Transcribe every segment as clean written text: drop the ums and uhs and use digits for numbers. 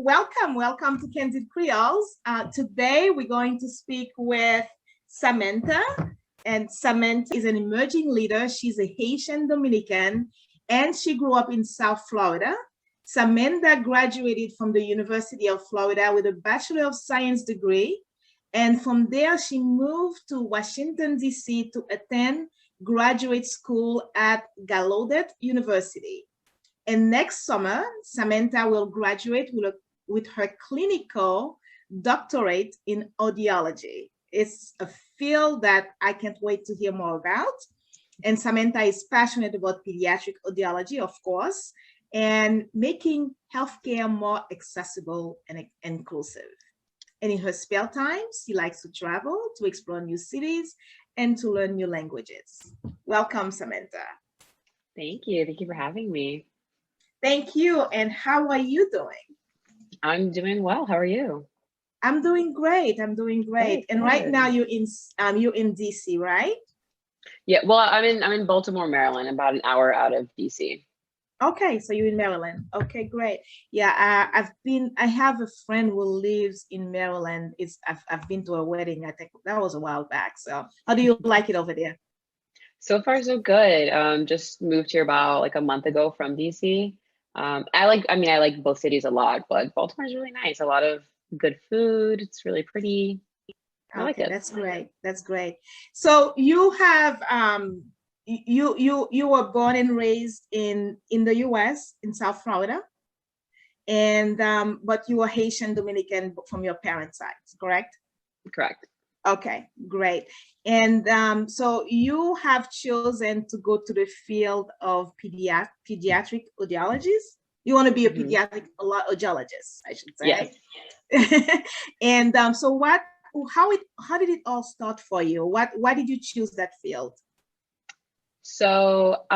Welcome to Candid Creoles. Today we're going to speak with Samantha, and Samantha is an emerging leader. She's a Haitian-Dominican, and she grew up in South Florida. Samantha graduated from the University of Florida with a Bachelor of Science degree, and from there she moved to Washington, D.C. to attend graduate school at Gallaudet University. And next summer, Samantha will graduate with her clinical doctorate in audiology. It's a field that I can't wait to hear more about. And Samantha is passionate about pediatric audiology, of course, and making healthcare more accessible and inclusive. And in her spare time, she likes to travel, to explore new cities, and to learn new languages. Welcome, Samantha. Thank you. Thank you for having me. Thank you. And how are you doing? I'm doing well. How are you? I'm doing great. Good, and good. right now you're in DC, right? Yeah. Well, I'm in Baltimore, Maryland, about an hour out of DC. Okay, so you're in Maryland. Okay, great. Yeah, I have a friend who lives in Maryland. I've been to a wedding. I think that was a while back. So how do you like it over there? So far, so good. Just moved here about like a month ago from DC. I like both cities a lot, but Baltimore is really nice. A lot of good food. It's really pretty. I like it. That's great. That's great. So you have you were born and raised in the US in South Florida, and but you were Haitian Dominican from your parents' side, correct? Correct. Okay, great. And so you have chosen to go to the field of pediatric audiologist. You want to be a pediatric audiologist, I should say. Yes. And so how did it all start for you? Why did you choose that field? So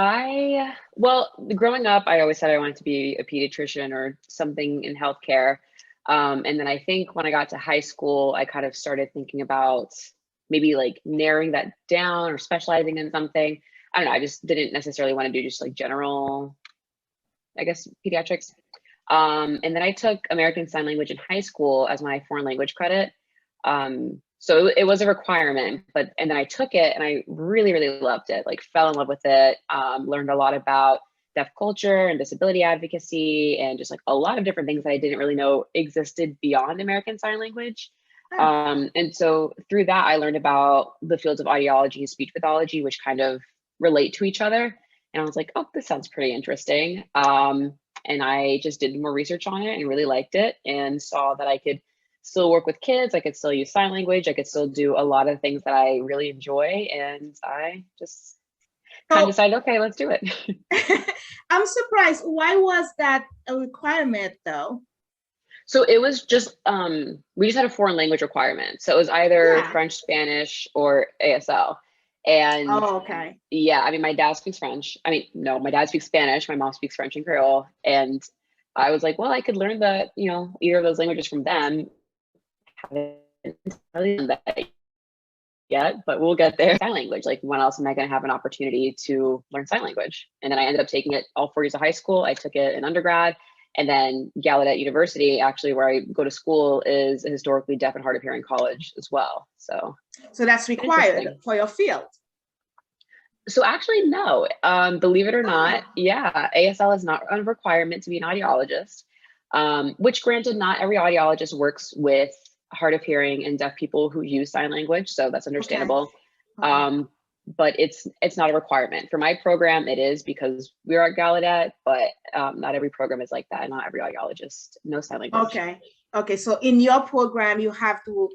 growing up, I always said I wanted to be a pediatrician or something in healthcare. And then I think when I got to high school, I kind of started thinking about maybe like narrowing that down or specializing in something. I don't know. I just didn't necessarily want to do just like general, I guess, pediatrics. And then I took American Sign Language in high school as my foreign language credit. So it was a requirement, and then I took it and I really, really loved it, like fell in love with it, learned a lot about deaf culture and disability advocacy and just like a lot of different things that I didn't really know existed beyond American Sign Language. And so through that, I learned about the fields of audiology and speech pathology, which kind of relate to each other. And I was like, oh, this sounds pretty interesting. And I just did more research on it and really liked it and saw that I could still work with kids. I could still use sign language. I could still do a lot of things that I really enjoy. And I just kind of decided, okay, let's do it. I'm surprised. Why was that a requirement though? So it was just, we just had a foreign language requirement. So it was either French, Spanish, or ASL. And yeah, I mean, my dad speaks French. I mean, no, my dad speaks Spanish. My mom speaks French and Creole. And I was like, well, I could learn either of those languages from them. Haven't really done that yet, but we'll get there. Sign language, like when else am I going to have an opportunity to learn sign language? And then I ended up taking it all 4 years of high school. I took it in undergrad, and then Gallaudet University, actually where I go to school, is a historically deaf and hard of hearing college as well. So that's required for your field. So actually, no, believe it or not, ASL is not a requirement to be an audiologist, which granted, not every audiologist works with hard of hearing and deaf people who use sign language. So that's understandable. But it's not a requirement. For my program, it is because we're at Gallaudet, but not every program is like that. Not every audiologist knows sign language. Okay. So in your program, you have to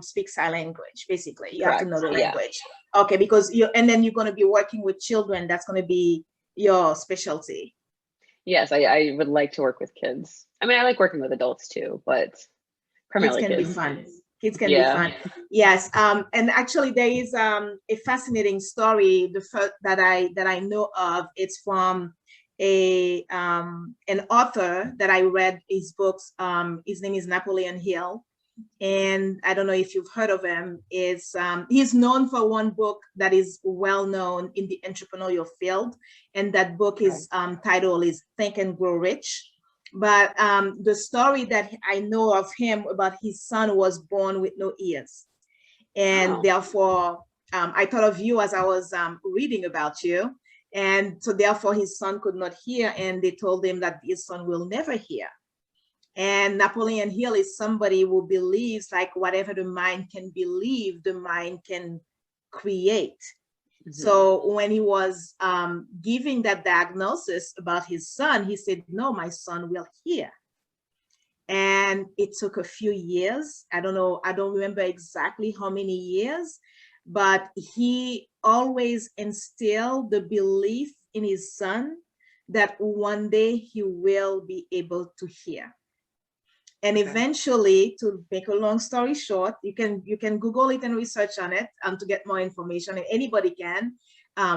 speak sign language, basically. You have to know the language. Yeah. Okay, because you're going to be working with children. That's going to be your specialty. Yes, I would like to work with kids. I mean, I like working with adults too, but primarily kids. Kids can be fun. Kids can be fun. Yes. And actually, there is a fascinating story that I know of. It's from an author that I read his books. His name is Napoleon Hill, and I don't know if you've heard of him. He's known for one book that is well known in the entrepreneurial field, and that book is titled is Think and Grow Rich. But the story that I know of him about his son was born with no ears. And Oh, therefore, I thought of you as I was reading about you. And so therefore his son could not hear, and they told him that his son will never hear. And Napoleon Hill is somebody who believes like whatever the mind can believe, the mind can create. mhm. So when he was giving that diagnosis about his son, he said, no, my son will hear. And it took a few years. I don't know, I don't remember exactly how many years, but he always instilled the belief in his son that one day he will be able to hear. And Okay. eventually, to make a long story short, you can Google it and research on it to get more information, and anybody can,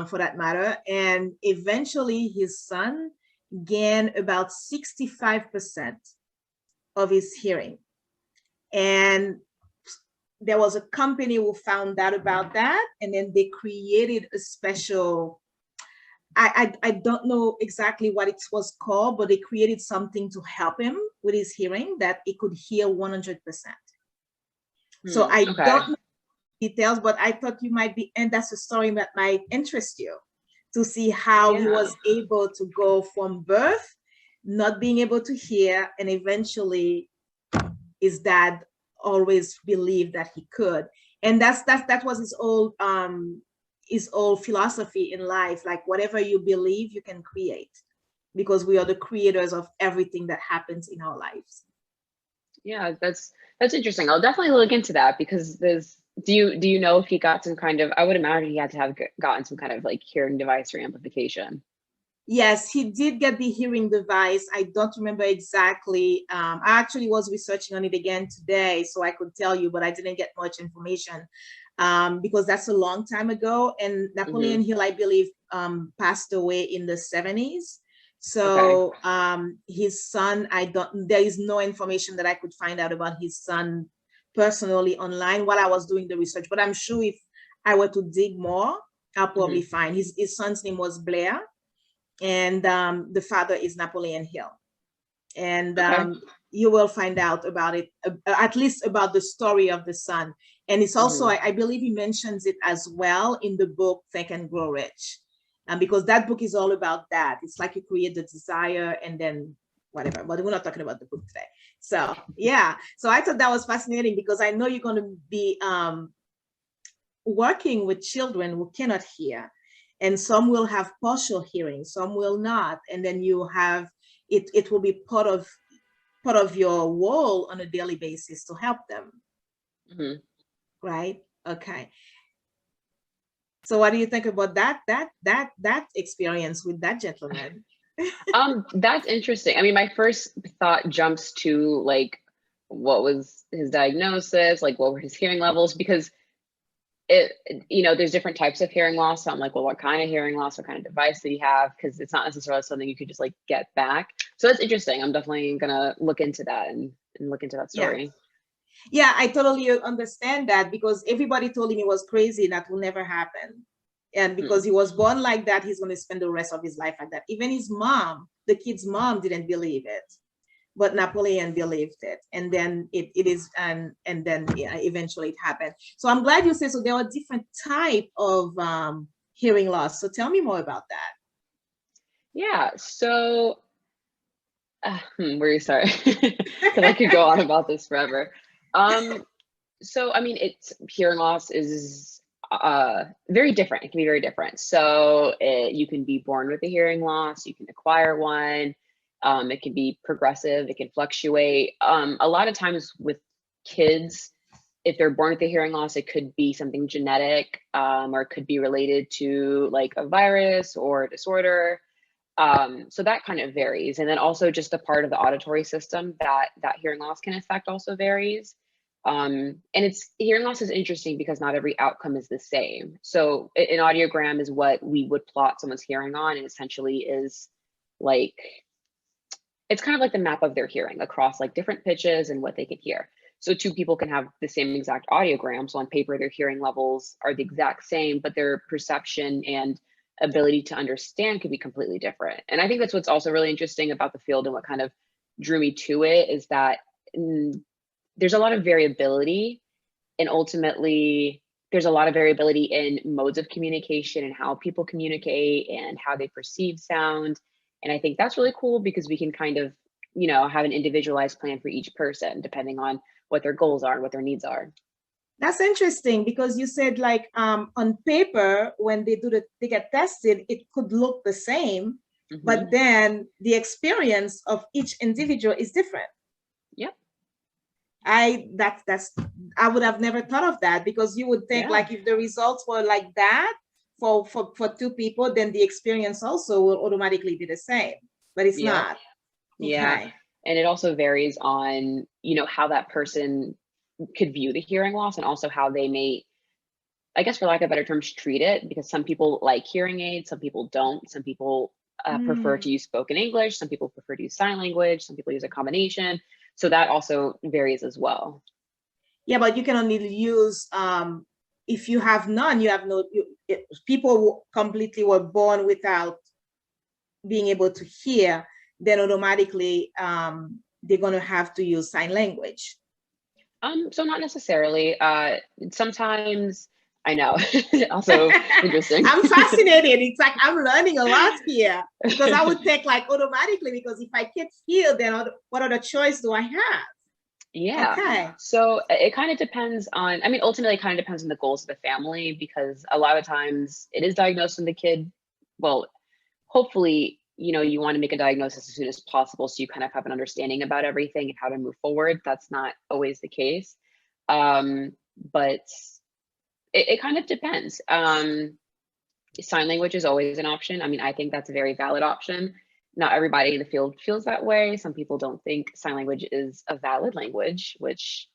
for that matter. And eventually, his son gained about 65% of his hearing. And there was a company who found out about that, and then they created a special, I don't know exactly what it was called, but they created something to help him with his hearing that he could hear 100%. So Hmm. I Okay. don't know details, but I thought you might be, and that's a story that might interest you, to see how he Yeah. was able to go from birth, not being able to hear, and eventually his dad always believed that he could. And that was his old philosophy in life. Like whatever you believe, you can create, because we are the creators of everything that happens in our lives. Yeah, that's interesting. I'll definitely look into that because there's do you know if he got some kind of, I would imagine he had to have gotten some kind of like hearing device or amplification. Yes, he did get the hearing device. I don't remember exactly. I actually was researching on it again today, so I could tell you, but I didn't get much information because that's a long time ago. And Hmm. Napoleon Hill, I believe, passed away in the 70s. Okay. So his son, there is no information that I could find out about his son personally online while I was doing the research. But I'm sure if I were to dig more, I'll probably Hmm. find his son's name was Blair, and the father is Napoleon Hill. And Okay. you will find out about it, at least about the story of the son. And it's also, Hmm. I believe he mentions it as well in the book Think and Grow Rich, because that book is all about that. It's like you create the desire and then whatever, but we're not talking about the book today. So yeah, so I thought that was fascinating because I know you're going to be working with children who cannot hear, and some will have partial hearing, some will not, and then you have it will be part of your role on a daily basis to help them, Hmm. right? Okay, so what do you think about that experience with that gentleman? That's interesting. I mean, my first thought jumps to like, what was his diagnosis? Like, what were his hearing levels? Because it, there's different types of hearing loss. So I'm like, well, what kind of hearing loss? What kind of device did he have? Because it's not necessarily something you could just like get back. So that's interesting. I'm definitely gonna look into that and look into that Yeah, story. yeah, I totally understand that, because everybody told him he was crazy, that will never happen. And Hmm. because he was born like that, he's going to spend the rest of his life like that. Even his mom, the kid's mom, didn't believe it, but Napoleon believed it, and then it is, and then yeah, eventually it happened. So I'm glad you said so. There are different type of hearing loss. So tell me more about that. Yeah. So where do you start? Because I could go on about this forever. Um, so I mean, it's hearing loss is very different. It can be very different. So you can be born with a hearing loss, you can acquire one. It can be progressive, it can fluctuate. A lot of times with kids, if they're born with a hearing loss, it could be something genetic, or it could be related to like a virus or a disorder. So that kind of varies. And then also just the part of the auditory system that hearing loss can affect also varies. And it's hearing loss is interesting because not every outcome is the same. So an audiogram is what we would plot someone's hearing on, and essentially is like, it's kind of like the map of their hearing across like different pitches and what they can hear. So two people can have the same exact audiogram. So on paper, their hearing levels are the exact same, but their perception and ability to understand could be completely different. And I think that's what's also really interesting about the field and what kind of drew me to it is that there's a lot of variability, and ultimately there's a lot of variability in modes of communication and how people communicate and how they perceive sound. And I think that's really cool because we can kind of, have an individualized plan for each person depending on what their goals are and what their needs are. That's interesting because you said like on paper, when they get tested, it could look the same, but then the experience of each individual is different. Yep. I would have never thought of that, because you would think like if the results were like that for two people, then the experience also will automatically be the same, but it's not. Yeah. Okay. And it also varies on, how that person could view the hearing loss, and also how they may, I guess for lack of better terms, treat it, because some people like hearing aids, some people don't. Some people prefer to use spoken English, some people prefer to use sign language, some people use a combination. So that also varies as well. Yeah, but you can only use, if you have none, you have no, people completely were born without being able to hear, then automatically they're going to have to use sign language. So not necessarily. Sometimes, I know, also interesting. I'm fascinated. It's like I'm learning a lot here, because I would think like automatically, because if I can't hear, then what other choice do I have? Yeah. Okay. So it kind of depends on, ultimately it kind of depends on the goals of the family, because a lot of times it is diagnosed when the kid, well, hopefully, you want to make a diagnosis as soon as possible, so you kind of have an understanding about everything and how to move forward. That's not always the case. But it kind of depends. Sign language is always an option. I think that's a very valid option. Not everybody in the field feels that way. Some people don't think sign language is a valid language, which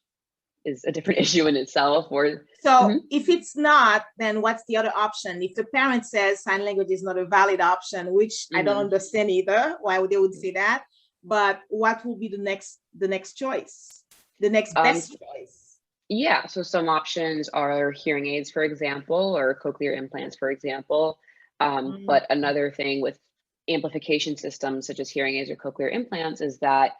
is a different issue in itself. If it's not, then what's the other option? If the parent says sign language is not a valid option, which I don't understand either, why they would say that, but what will be the next choice, the next best choice? Yeah, so some options are hearing aids, for example, or cochlear implants, for example. But another thing with amplification systems such as hearing aids or cochlear implants is that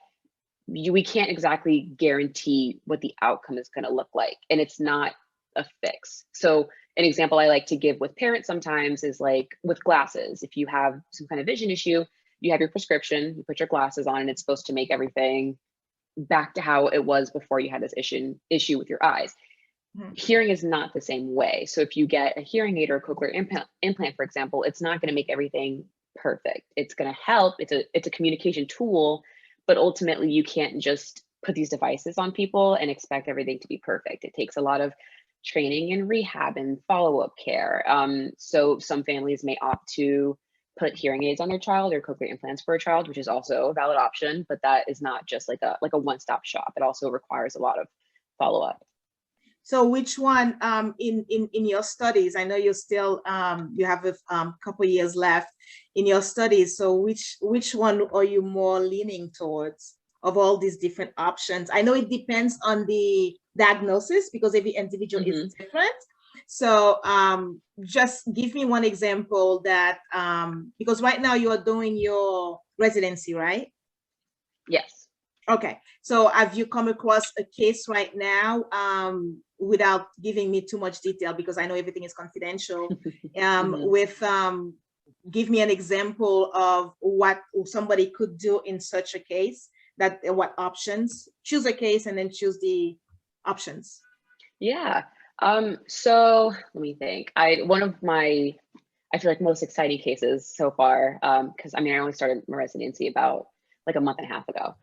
we can't exactly guarantee what the outcome is going to look like, and it's not a fix. So an example I like to give with parents sometimes is like with glasses. If you have some kind of vision issue, you have your prescription, you put your glasses on, and it's supposed to make everything back to how it was before you had this issue with your eyes. Hearing is not the same way. So if you get a hearing aid or a cochlear implant, for example, it's not going to make everything perfect. It's going to help. It's a communication tool, but ultimately you can't just put these devices on people and expect everything to be perfect. It takes a lot of training and rehab and follow-up care. So some families may opt to put hearing aids on their child or cochlear implants for a child, which is also a valid option, but that is not just like a one-stop shop. It also requires a lot of follow-up. So which one in your studies, I know you're still, you have a couple years left in your studies. So which one are you more leaning towards of all these different options? I know it depends on the diagnosis, because every individual is different. So just give me one example that, because right now you are doing your residency, right? Yes. Okay. So have you come across a case right now, without giving me too much detail, because I know everything is confidential, give me an example of what somebody could do in such a case, what options, choose a case and then choose the options. Yeah. So let me think. One of my, I feel like most exciting cases so far, because I only started my residency about like a month and a half ago.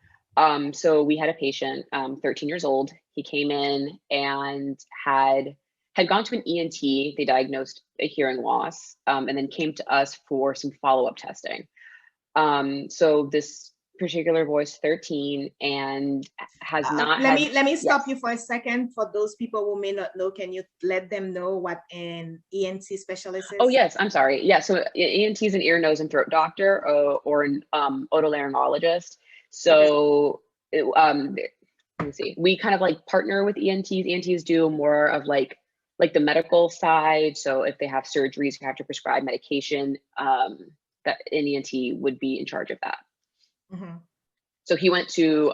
So we had a patient, 13 years old. He came in and had gone to an ENT. They diagnosed a hearing loss, and then came to us for some follow-up testing. So this particular boy's 13 and has not let me stop you for a second. For those people who may not know, can you let them know what an ENT specialist is? Oh yes, I'm sorry. Yeah, so ENT is an ear, nose, and throat doctor, or an otolaryngologist. So let me see. We kind of like partner with ENTs. ENTs do more of like the medical side. So if they have surgeries, you have to prescribe medication. That an ENT would be in charge of that. So he went to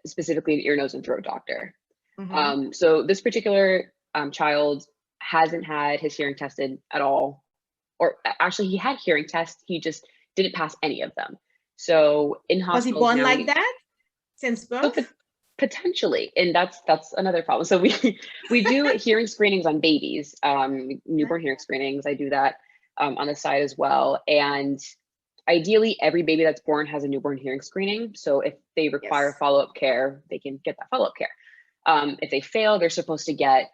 specifically an ear, nose, and throat doctor. Mhm. So this particular child hasn't had his hearing tested at all, or actually he had hearing tests, he just didn't pass any of them. So in Was he hospitals born now, like that since so birth? potentially, and that's another problem. So we do hearing screenings on babies, newborn hearing screenings. I do that on the side as well. And ideally, every baby that's born has a newborn hearing screening. So if they require Yes. follow-up care, they can get that follow-up care. If they fail, they're supposed to get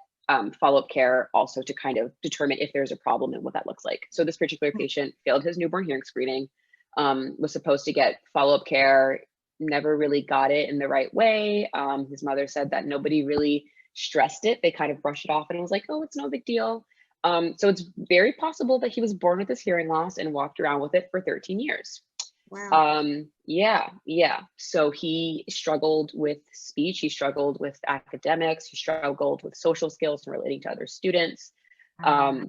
follow-up care also to kind of determine if there's a problem and what that looks like. So this particular patient failed his newborn hearing screening, was supposed to get follow-up care, never really got it in the right way. His mother said that nobody really stressed it. They kind of brushed it off and was like, oh, it's no big deal. So it's very possible that he was born with this hearing loss and walked around with it for 13 years. Wow. Yeah. So he struggled with speech, he struggled with academics, he struggled with social skills and relating to other students.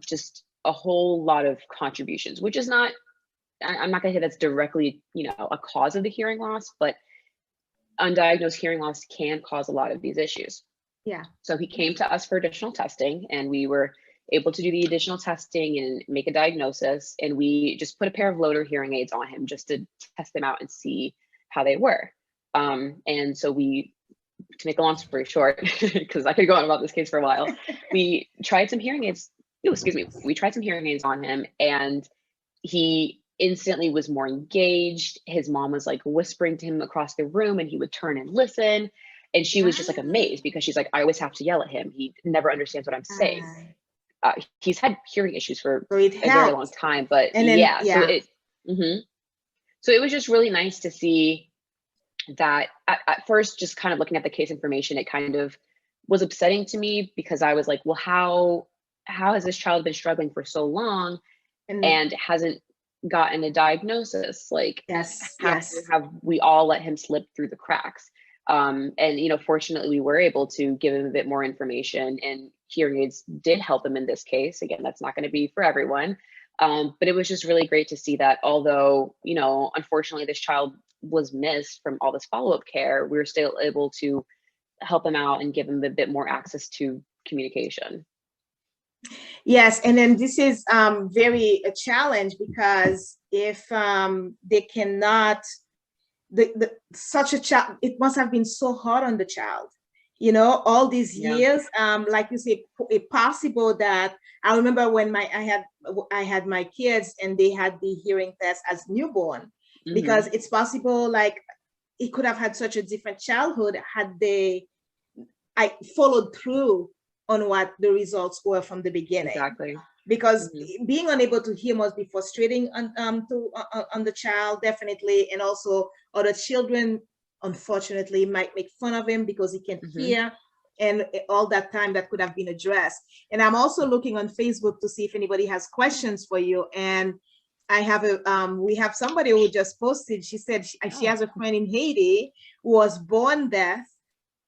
Just a whole lot of contributions, which is not, I'm not gonna say that's directly, a cause of the hearing loss, but undiagnosed hearing loss can cause a lot of these issues. Yeah. So he came to us for additional testing, and we were able to do the additional testing and make a diagnosis. And we just put a pair of Loader hearing aids on him just to test them out and see how they were. And so we, to make a long story short, because I could go on about this case for a while, we tried some hearing aids. We tried some hearing aids on him, and he instantly was more engaged. His mom was like whispering to him across the room, and he would turn and listen. And she was just like amazed, because she's like, I always have to yell at him. He never understands what I'm saying. He's had hearing issues for So it a very long helped. time, but And then, so yeah. so it was just really nice to see that. At first, just kind of looking at the case information, it kind of was upsetting to me, because I was like, well, how has this child been struggling for so long and hasn't gotten a diagnosis? Like, Yes, how have we all let him slip through the cracks? And fortunately, we were able to give him a bit more information, and hearing aids did help him in this case. Again, that's not going to be for everyone, but it was just really great to see that, although unfortunately this child was missed from all this follow-up care, we were still able to help him out and give him a bit more access to communication. Yes, and then this is very a challenge, because if they cannot, such a child, it must have been so hard on the child, all these years. Like you say, it possible that I remember when I had my kids, and they had the hearing test as newborn, because it's possible, like, he could have had such a different childhood had I followed through on what the results were from the beginning. Exactly. Because being unable to hear must be frustrating on the child, definitely. And also other children, unfortunately, might make fun of him because he can't hear, and all that time that could have been addressed. And I'm also looking on Facebook to see if anybody has questions for you. And I have we have somebody who just posted. She said she has a friend in Haiti who was born deaf,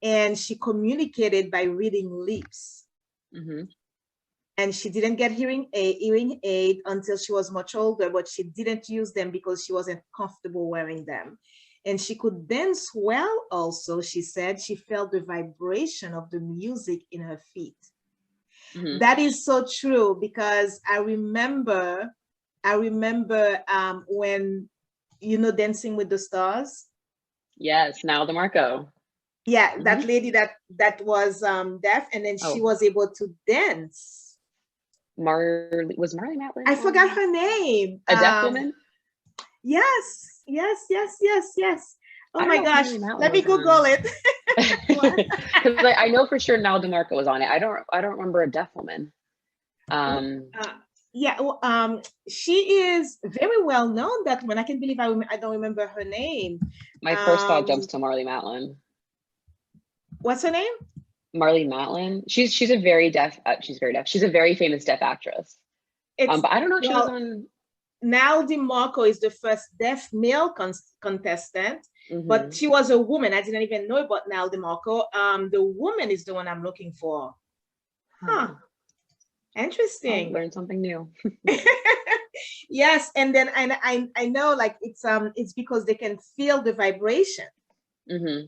and she communicated by reading lips. And she didn't get hearing aid until she was much older, but she didn't use them because she wasn't comfortable wearing them. And she could dance well also. She said she felt the vibration of the music in her feet. That is so true, because I remember when, Dancing with the Stars. Yes, Nile DeMarco. Yeah, that lady that was deaf, and then she was able to dance. Was Marley Matlin? I forgot her name. A deaf woman? Yes. Oh my gosh, let me Google it. Because I know for sure Nile DeMarco was on it. I don't remember a deaf woman. She is very well known, that when I can believe I don't remember her name. My first thought jumps to Marley Matlin. What's her name? Marley Matlin. She's a very deaf. She's very deaf. She's a very famous deaf actress. But I don't know if she was on. Nile DeMarco is the first deaf male contestant, but she was a woman. I didn't even know about Nile DeMarco. The woman is the one I'm looking for. Interesting. Learn something new. Yes, and then I know, like, it's because they can feel the vibration. Mm-hmm.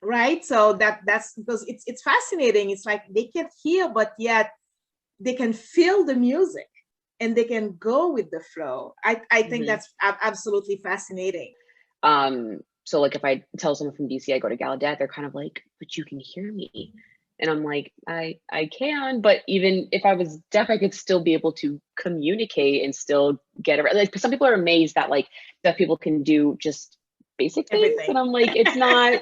right? So that's because it's fascinating. It's like they can't hear, but yet they can feel the music and they can go with the flow. I think Mm-hmm. that's absolutely fascinating. So like if I tell someone from DC I go to Gallaudet, they're kind of like, but you can hear me. And I'm like, I can, but even if I was deaf, I could still be able to communicate and still get around. Like some people are amazed that like deaf people can do just basic things. And Everything. I'm like, it's not,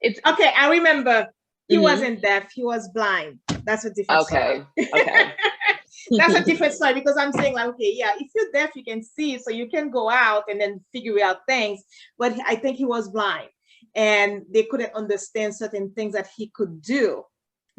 it's Okay, I remember he mhm. wasn't deaf, he was blind. That's a different story. Okay. Okay. That's a different story because I'm saying like, okay, yeah, if you're deaf, you can see, so you can go out and then figure out things. But I think he was blind and they couldn't understand certain things that he could do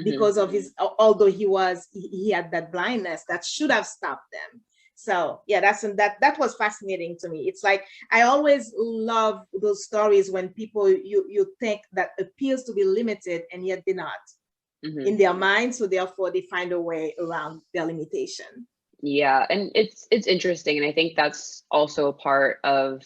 Mhm. because of his, although he had that blindness that should have stopped them. So yeah, that was fascinating to me. It's like I always love those stories when people you think that appears to be limited and yet they're not in Mhm. their mind, so therefore they find a way around their limitation. Yeah, and it's interesting, and I think that's also a part of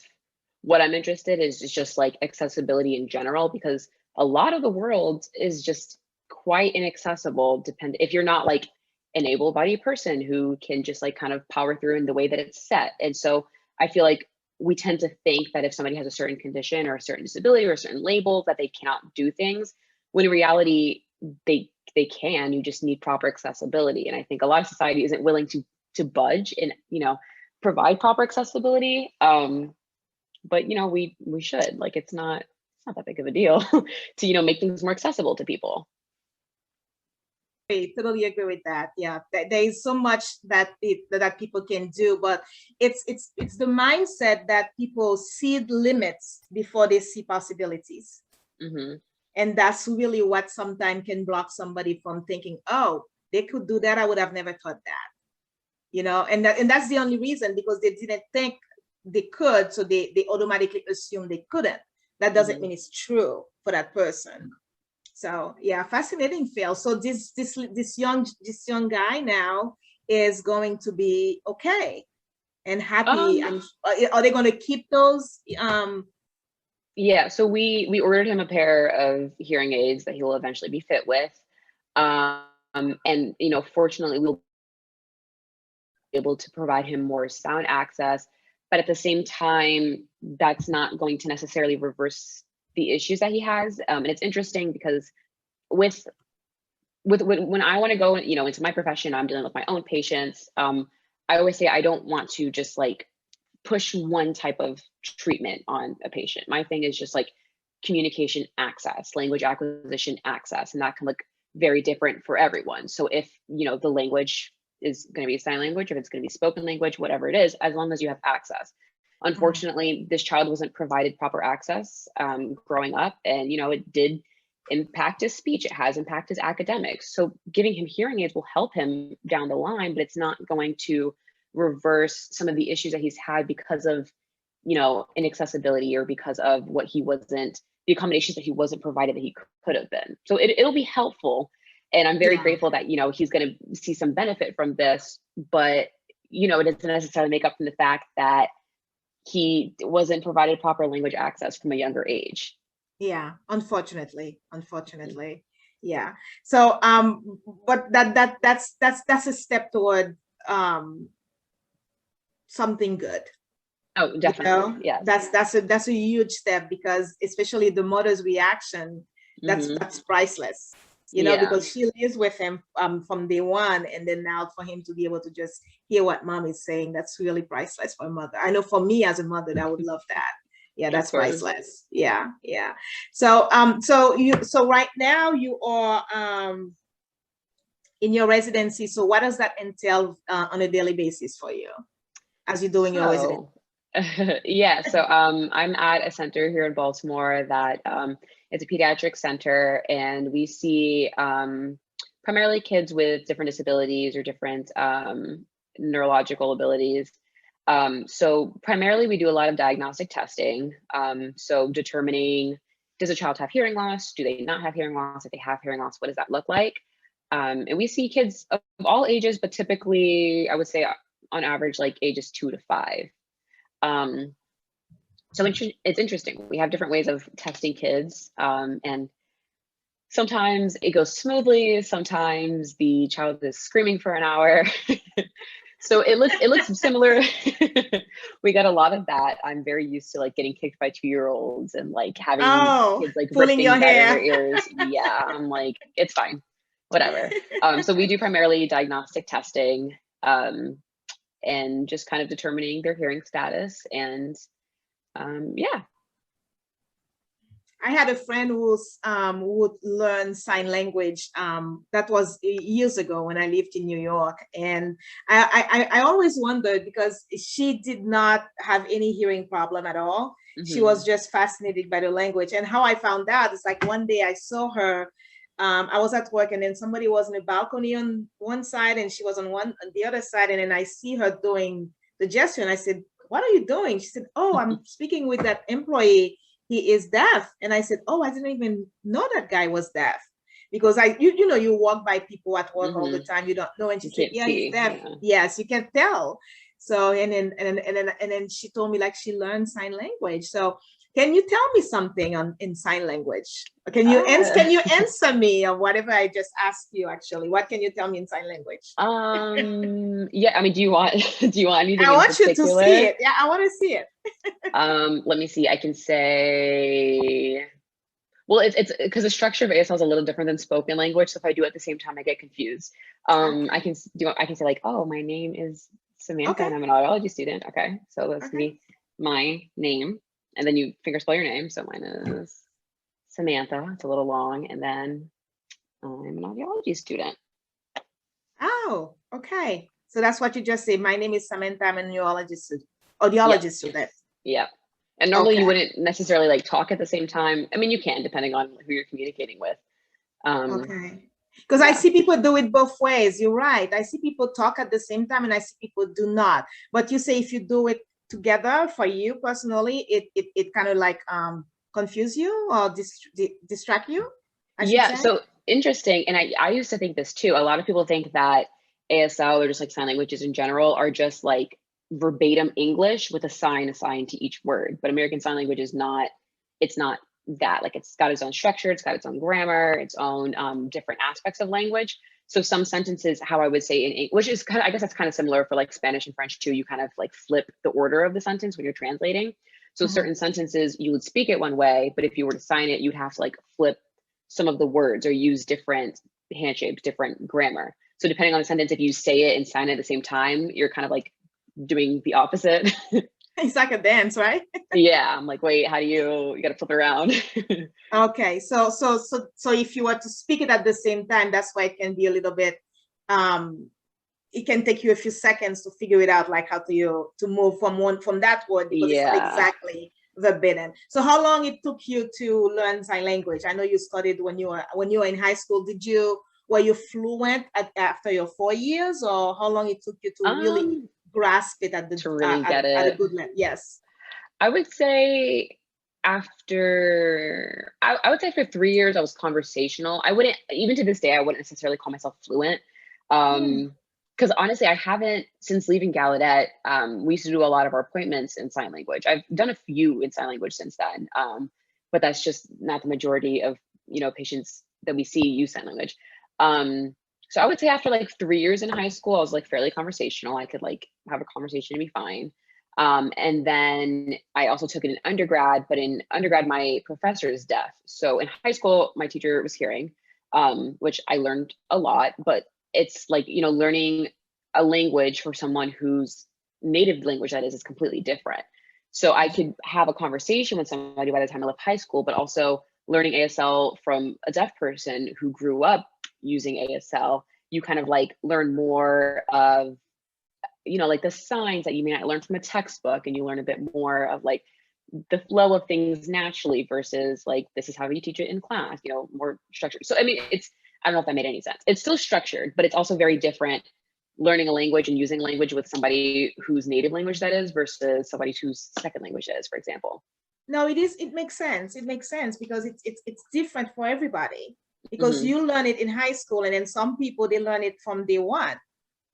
what I'm interested is just like accessibility in general, because a lot of the world is just quite inaccessible. Depend if you're not like an able-bodied person who can just like kind of power through in the way that it's set. And so I feel like we tend to think that if somebody has a certain condition or a certain disability or a certain label that they cannot do things, when in reality they can. You just need proper accessibility. And I think a lot of society isn't willing to budge and provide proper accessibility. But we should, like, it's not that big of a deal to make things more accessible to people. I totally agree with that. Yeah, there is so much that people can do, but it's the mindset that people see limits before they see possibilities, Hmm. and that's really what sometimes can block somebody from thinking, oh, they could do that. I would have never thought that, and that's the only reason, because they didn't think they could, so they automatically assume they couldn't. That doesn't Hmm. mean it's true for that person. So yeah, fascinating, Phil. So this young guy now is going to be okay and happy. um And are they going to keep those? yeah, so we ordered him a pair of hearing aids that he will eventually be fit with. um and fortunately we'll be able to provide him more sound access, but at the same time that's not going to necessarily reverse the issues that he has. And it's interesting because with when I want to go, into my profession, I'm dealing with my own patients. I always say I don't want to just like push one type of treatment on a patient. My thing is just like communication access, language acquisition access, and that can look very different for everyone. So if the language is going to be sign language, if it's going to be spoken language, whatever it is, as long as you have access. Mhm. Unfortunately, this child wasn't provided proper access growing up, and it did impact his speech. It has impacted his academics. So giving him hearing aids will help him down the line, but it's not going to reverse some of the issues that he's had because of inaccessibility, or because of what he wasn't the accommodations that he wasn't provided that he could have been. So it'll be helpful, and I'm very Yeah, grateful that he's going to see some benefit from this. But it doesn't necessarily make up for the fact that he wasn't provided proper language access from a younger age. yeah. Unfortunately, yeah. So but that's a step toward um something good. Oh, you definitely, know yes. that's a huge step, because especially the mother's reaction, Hmm. that's priceless, Yeah, because she lives with him from day one, and then now for him to be able to just hear what mom is saying, that's really priceless for a mother. I know for me as a mother, I would love that. Yeah, of that's course. priceless. Yeah, yeah. So right now you are in your residency. So what does that entail on a daily basis for you as you're doing your residency? So, yeah, so I'm at a center here in Baltimore that it's a pediatric center, and we see primarily kids with different disabilities or different neurological abilities. So primarily we do a lot of diagnostic testing. So determining, does a child have hearing loss? Do they not have hearing loss? If they have hearing loss, what does that look like? And we see kids of all ages, but typically I would say on average, like ages 2 to 5. Um, So it's interesting. We have different ways of testing kids, and sometimes it goes smoothly. Sometimes the child is screaming for an hour. So it looks similar. We got a lot of that. I'm very used to like getting kicked by 2-year-olds and like having Oh, kids like pulling rip your things out of their hair. ears. Yeah, I'm like, it's fine, whatever. So we do primarily diagnostic testing, and just kind of determining their hearing status. And yeah. I had a friend who would learn sign language. That was years ago when I lived in New York, and I always wondered because she did not have any hearing problem at all. She Hmm. was just fascinated by the language, and how I found out is like one day I saw her. I was at work, and then somebody was in a balcony on one side, and she was on the other side, and then I see her doing the gesture, and I said, "What are you doing?" She said, "Oh, I'm speaking with that employee. He is deaf." And I said, "Oh, I didn't even know that guy was deaf." Because you know, you walk by people at work all the Hmm. time, you don't know. And she You said, can't "Yeah, he's see. deaf." Yeah. Yes, you can tell. So, and then she told me like she learned sign language. So can you tell me something in sign language? Ah. Can you answer me or whatever I just asked you actually? What can you tell me in sign language? Yeah, I mean, do you want do you want anything I in want you to see particular? it. Yeah, I want to see it. Let me see. I can say, well, it's because the structure of ASL is a little different than spoken language. So if I do it at the same time, I get confused. I Okay. can I can say like, oh, my name is Samantha Okay. and I'm an audiology student. Okay, so that's Okay. me, my name, and then you finger spell your name. So mine is Samantha. It's a little long, and then I'm an audiology student. Oh, okay. So that's what you just said. My name is Samantha. I'm a Yep. audiologist student. Yeah. And normally you Okay. wouldn't necessarily like talk at the same time. I mean, you can depending on who you're communicating with. Um, Okay. Because I yeah. see people do it both ways. You're right. I see people talk at the same time and I see people do not. But you say if you do it together for you personally, it kind of like confuse you or distract you, I should Yeah. say. So interesting. And I used to think this too. A lot of people think that ASL or just like sign languages in general are just like verbatim English with a sign assigned to each word. But American Sign Language is not, it's not that. Like it's got its own structure, it's got its own grammar, its own different aspects of language. So some sentences, how I would say in English, which is kind of, I guess that's kind of similar for like Spanish and French too. You kind of like flip the order of the sentence when you're translating. So Mhm. certain sentences you would speak it one way, but if you were to sign it, you'd have to like flip some of the words or use different handshapes, different grammar. So depending on the sentence, if you say it and sign it at the same time, you're kind of like doing the opposite. It's like a dance, right? Yeah, I'm like, wait, how do you got to flip it around. Okay, so if you were to speak it at the same time, that's why it can be a little bit it can take you a few seconds to figure it out, like how to move from that word because it's not Yeah. exactly verbatim. So how long it took you to learn sign language? I know you studied when you were in high school. Were you fluent after your 4 years, or how long it took you to really Um, grasp it at the to really get at a it, good level? Yes. I would say I would say after 3 years, I was conversational. I wouldn't, even to this day, I wouldn't necessarily call myself fluent. Hmm. Because honestly, I haven't, since leaving Gallaudet, we used to do a lot of our appointments in sign language. I've done a few in sign language since then, but that's just not the majority of, patients that we see use sign language. Um, so I would say after like 3 years in high school, I was like fairly conversational. I could like have a conversation and be fine. And then I also took it in undergrad, but in undergrad, my professor is deaf. So in high school, my teacher was hearing, which I learned a lot, but it's like, learning a language for someone whose native language that is completely different. So I could have a conversation with somebody by the time I left high school, but also learning ASL from a deaf person who grew up using ASL, you kind of like learn more of, like the signs that you may not learn from a textbook, and you learn a bit more of like the flow of things naturally versus like this is how you teach it in class, more structured. So I mean, I don't know if that made any sense. It's still structured, but it's also very different learning a language and using language with somebody whose native language that is versus somebody whose second language is, for example. No, it is. It makes sense. It makes sense because it's different for everybody. Because Hmm. you learn it in high school, and then some people they learn it from day one.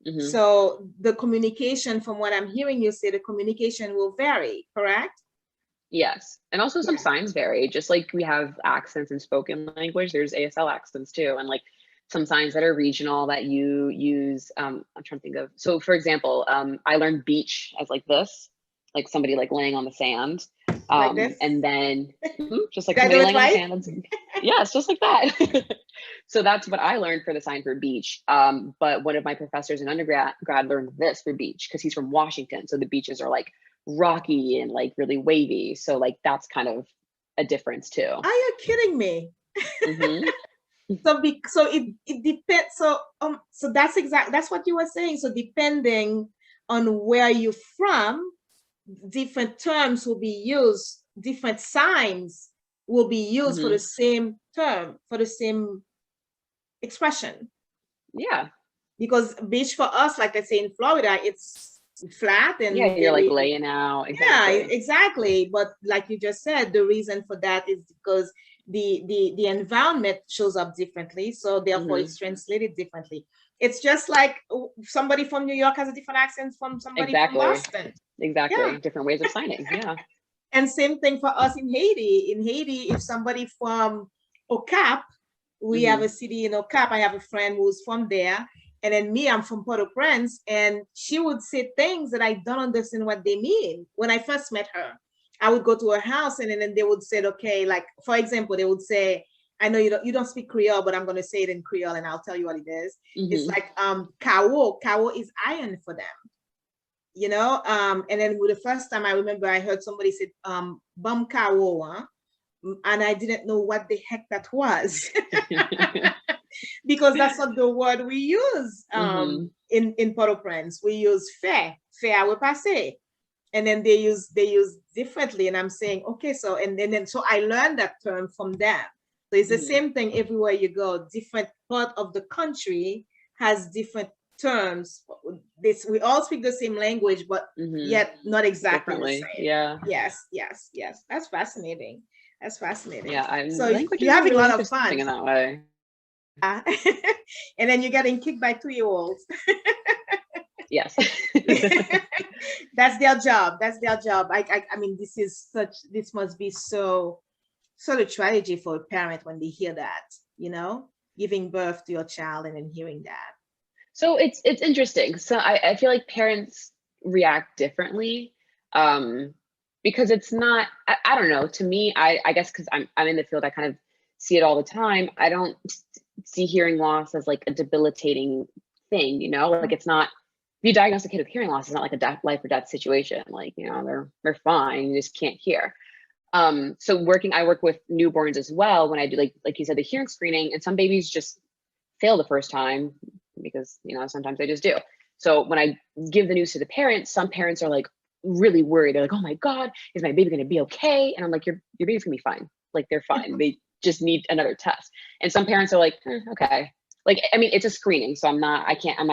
Hmm. So the communication, from what I'm hearing you say, the communication will vary, correct? Yes. And also some Yeah. signs vary, just like we have accents in spoken language, there's ASL accents too. And like some signs that are regional that you use, I'm trying to think of, so for example, I learned beach as like this, like somebody like laying on the sand. Like this. And then just like Did I do somebody it laying on the right? sand. Yeah, it's just like that. So that's what I learned for the sign for beach. But one of my professors in undergrad learned this for beach because he's from Washington. So the beaches are like rocky and like really wavy. So like that's kind of a difference too. Are you kidding me? Hmm. So it depends. So that's what you were saying. So depending on where you're from, different terms will be used, different signs will be used for Hmm. the same term, for the same expression. Yeah. Because beach for us, like I say in Florida, it's flat Yeah. and You're like very, laying out. yeah, Exactly. exactly. But like you just said, the reason for that is because the environment shows up differently, so therefore Hmm. it's translated differently. It's just like somebody from New York has a different accent from somebody from Exactly. Boston. Yeah. Exactly. Different ways of signing. Yeah. And same thing for us in Haiti. In Haiti, if somebody from Ocap, we have Hmm. a city in Ocap. I have a friend who's from there. And then me, I'm from Port-au-Prince. And she would say things that I don't understand what they mean. When I first met her, I would go to her house and then they would say, okay, like, for example, they would say, I know you don't speak Creole, but I'm going to say it in Creole and I'll tell you what it is. It's Hmm. like kawo. Kawo is iron for them, you know. And then with the first time I remember I heard somebody say bum kawo, huh? And I didn't know what the heck that was. Because that's not the word we use Hmm. in Port-au-Prince. We use fait à repasser, and then they use differently. And I'm saying, okay, so and then so I learned that term from them. So it's the Hmm. same thing everywhere you go. Different part of the country has different terms. This we all speak the same language, but Hmm. yet not exactly the Differently. same. Yeah. Yes, yes, yes. That's fascinating. That's fascinating. Yeah. So you're Languages are having a really lot of fun. interesting in that way. And then you're getting kicked by 2-year-olds. Yes. That's their job. That's their job. I mean, this must be so sort of tragedy for a parent when they hear that, you know, giving birth to your child and then hearing that. So it's interesting. So I feel like parents react differently. Um, because it's not, I don't know, to me, I guess because I'm in the field, I kind of see it all the time. I don't see hearing loss as like a debilitating thing, you know, like it's not, if you diagnose a kid with hearing loss, it's not like a life or death situation. Like, you know, they're fine, you just can't hear. So I work with newborns as well when I do like you said, the hearing screening, and some babies just fail the first time because, you know, sometimes they just do. So when I give the news to the parents, some parents are like really worried. They're like, oh my God, is my baby going to be okay? And I'm like, your baby's gonna be fine. Like they're fine. They just need another test. And some parents are like, okay. Like, I mean, it's a screening. So I'm not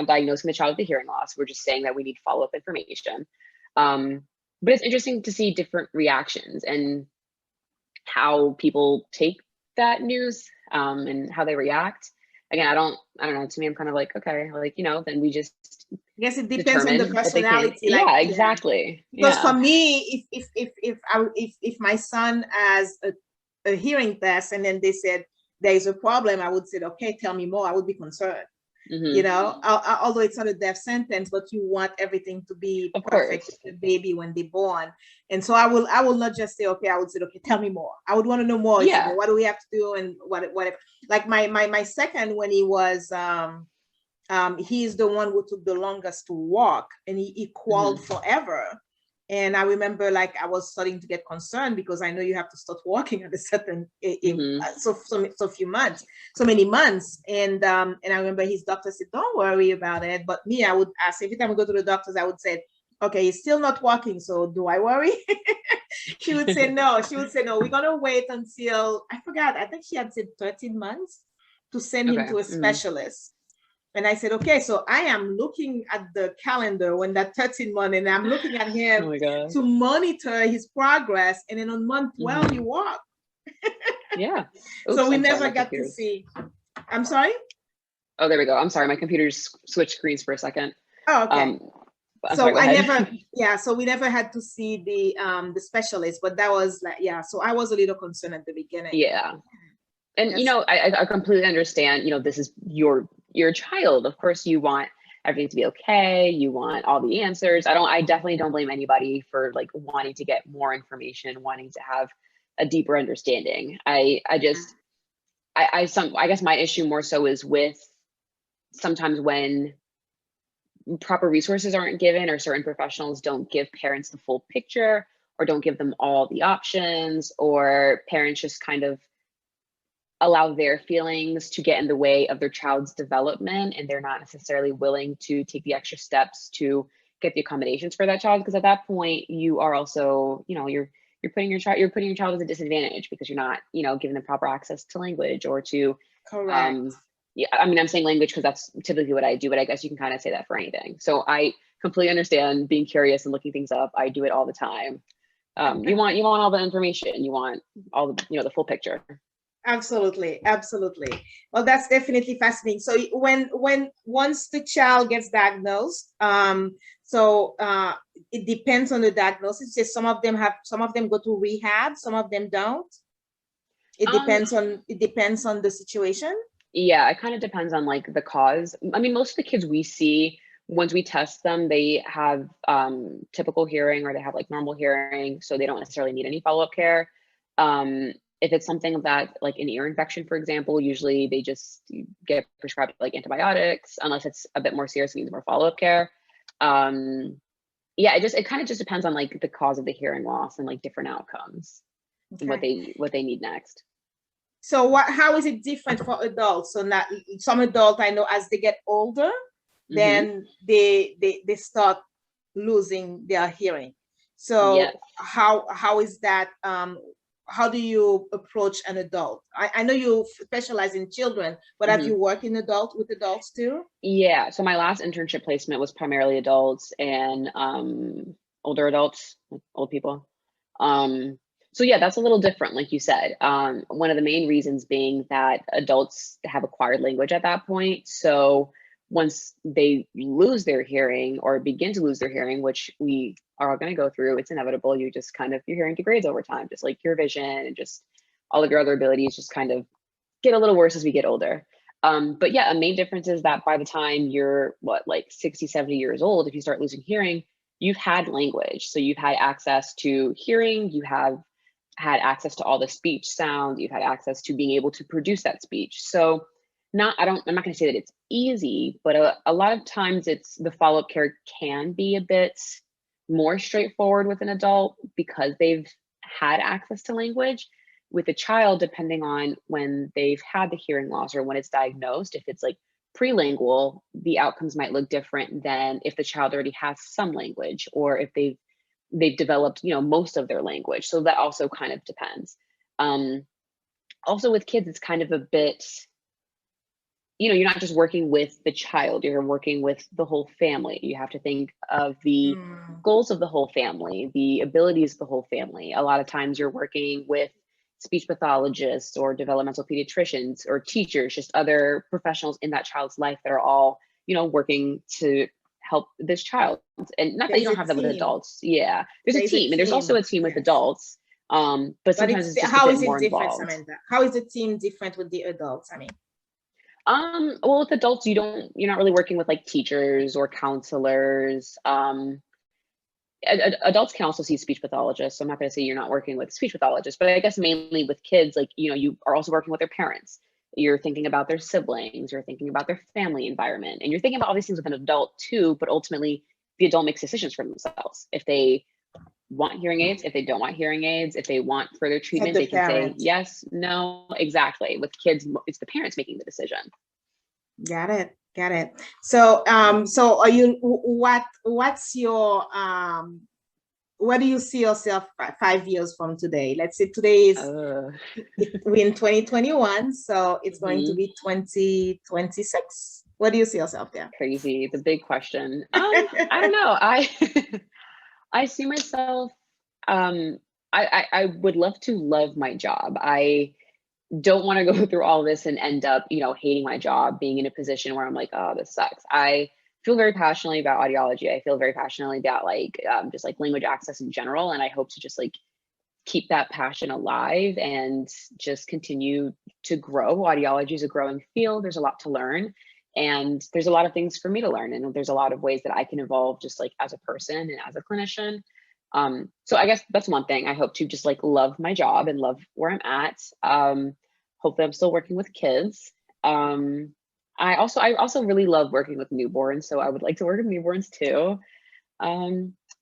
diagnosing the child with the hearing loss. We're just saying that we need follow-up information. But it's interesting to see different reactions and how people take that news, and how they react. Again, I don't know. To me, I'm kind of like, okay, like, you know, then we just I guess it depends on the determine that they can't. personality. Like, Yeah, yeah. exactly. Because for Yeah. me, if my son has a hearing test and then they said there is a problem, I would say, okay, tell me more. I would be concerned. You Hmm. know, although it's not a death sentence, but you want everything to be Of perfect course. with the baby when they're born. And so I will not just say, okay, I would say, okay, tell me more. I would want to know more. Is it, Yeah. what do we have to do? And what like my second, when he was he's the one who took the longest to walk, and he Hmm. crawled forever. And I remember, like, I was starting to get concerned because I know you have to start walking at a certain Hmm. so few months, so many months. And I remember his doctor said, "Don't worry about it." But me, I would ask every time I go to the doctors, I would say, "Okay, he's still not walking, so do I worry?" She would say no. She would say no. We're gonna wait until, I forgot. I think she had said 13 months to send him Okay. to a Hmm. specialist. And I said, okay, so I am looking at the calendar when that 13 month, and I'm looking at Oh him my God. to monitor his progress. And then on month 12, he Hmm. walked. Yeah. So Oops, we I'm sorry, never my got to computer's. see. I'm sorry? Oh, there we go. I'm sorry, my computer's switched screens for a second. Oh, okay. Um, I'm sorry, So go I ahead. never, yeah, so we never had to see the specialist, but that was like, yeah, so I was a little concerned at the beginning. Yeah. And, That's I completely understand, this is your child. Of course, you want everything to be okay. You want all the answers. I definitely don't blame anybody for like wanting to get more information, wanting to have a deeper understanding. I guess my issue more so is with sometimes when proper resources aren't given or certain professionals don't give parents the full picture or don't give them all the options, or parents just kind of allow their feelings to get in the way of their child's development, and they're not necessarily willing to take the extra steps to get the accommodations for that child, because at that point you are also, you're putting your child at a disadvantage because you're not, giving them proper access to language or to correct. yeah, I mean, I'm saying language because that's typically what I do, but I guess you can kind of say that for anything. So I completely understand being curious and looking things up. I do it all the time. You want all the information. You want all the, the full picture. Absolutely, absolutely. Well, that's definitely fascinating. So when once the child gets diagnosed, it depends on the diagnosis. So some of them go to rehab, some of them don't. It Um, depends on the situation. yeah, it kind of depends on like the cause. I mean, most of the kids we see, once we test them, they have typical hearing or they have like normal hearing, so they don't necessarily need any follow-up care. If it's something that like an ear infection, for example, usually they just get prescribed like antibiotics, unless it's a bit more serious, needs more follow-up care. Yeah, it kind of just depends on like the cause of the hearing loss and like different outcomes and Okay. what they need next. So how is it different for adults? So not some adults I know as they get older, Hmm. then they start losing their hearing. So Yes. how is that? How do you approach an adult? I know you specialize in children, but have Hmm. you worked with adults too? Yeah. So my last internship placement was primarily adults and older adults, like old people. Um, so yeah, that's a little different, like you said. One of the main reasons being that adults have acquired language at that point. So once they lose their hearing or begin to lose their hearing, which we are all going to go through, it's inevitable. You just kind of, your hearing degrades over time, just like your vision and just all of your other abilities just kind of get a little worse as we get older. But yeah, a main difference is that by the time you're like 60, 70 years old, if you start losing hearing, you've had language. So you've had access to hearing, you have had access to all the speech sounds, you've had access to being able to produce that speech. So I'm not going to say that it's easy, but a lot of times the follow-up care can be a bit more straightforward with an adult because they've had access to language. With a child, depending on when they've had the hearing loss or when it's diagnosed, if it's like prelingual, the outcomes might look different than if the child already has some language or if they've developed, most of their language. So that also kind of depends. Um, Also with kids, it's kind of a bit, you're not just working with the child, you're working with the whole family. You have to think of the Mm, goals of the whole family, the abilities of the whole family. A lot of times you're working with speech pathologists or developmental pediatricians or teachers, just other professionals in that child's life that are all, working to help this child. And not that you there's don't a have that with team. adults. Yeah, there's a There's a team, and there's also team. a team with Yes. adults. But But sometimes it's just a how bit is it more different, involved. Samantha? How is the team different with the adults? I mean, Well, with adults, you're not really working with like teachers or counselors. Adults can also see speech pathologists. So I'm not going to say you're not working with speech pathologists, but I guess mainly with kids, like, you are also working with their parents. You're thinking about their siblings, you're thinking about their family environment, and you're thinking about all these things with an adult too, but ultimately the adult makes decisions for themselves. If they want hearing aids, if they don't want hearing aids, if they want further of treatment, the they can say parent. yes, no, exactly. With kids, it's the parents making the decision. Got it. Got it. So, so are you, what's your, where do you see yourself 5 years from today? Let's say today is, Uh, we're in 2021, so it's going to mhm. be 2026. Where do you see yourself there? Crazy. The big question. I don't know. I see myself, um, I would love to love my job. I don't want to go through all this and end up, hating my job, being in a position where I'm like, oh, this sucks. I feel very passionately about audiology. I feel very passionately about like just like language access in general. And I hope to just like keep that passion alive and just continue to grow. Audiology is a growing field. There's a lot to learn, and there's a lot of things for me to learn. And there's a lot of ways that I can evolve just like as a person and as a clinician. So I guess that's one thing. I hope to just like love my job and love where I'm at. Hopefully I'm still working with kids. I also really love working with newborns. So I would like to work with newborns too.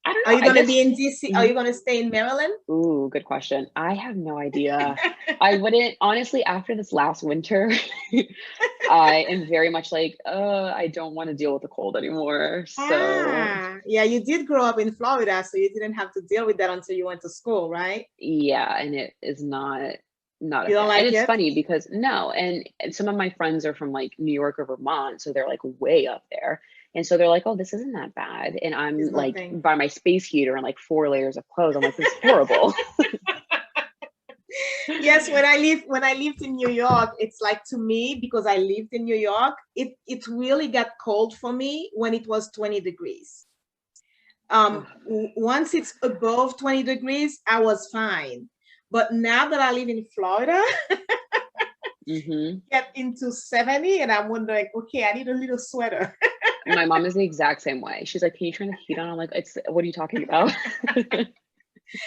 I don't know. Are you going to be in DC? Are you going to stay in Maryland? Ooh, good question. I have no idea. I wouldn't, honestly, after this last winter, I am very much like, I don't want to deal with the cold anymore. So yeah, you did grow up in Florida, so you didn't have to deal with that until you went to school, right? Yeah, and it is not a You don't like and it's it? funny because no, and some of my friends are from like New York or Vermont, so they're like way up there. And so they're like, oh, this isn't that bad. And I'm It's like nothing. by my space heater and like 4 layers of clothes. I'm like, this is horrible. Yes, when I lived in New York, it's like, to me, because I lived in New York, it really got cold for me when it was 20 degrees. Once it's above 20 degrees, I was fine. But now that I live in Florida, get into 70 and I'm wondering, okay, I need a little sweater. My mom is the exact same way. She's like, can you turn the heat on? I'm like, what are you talking about?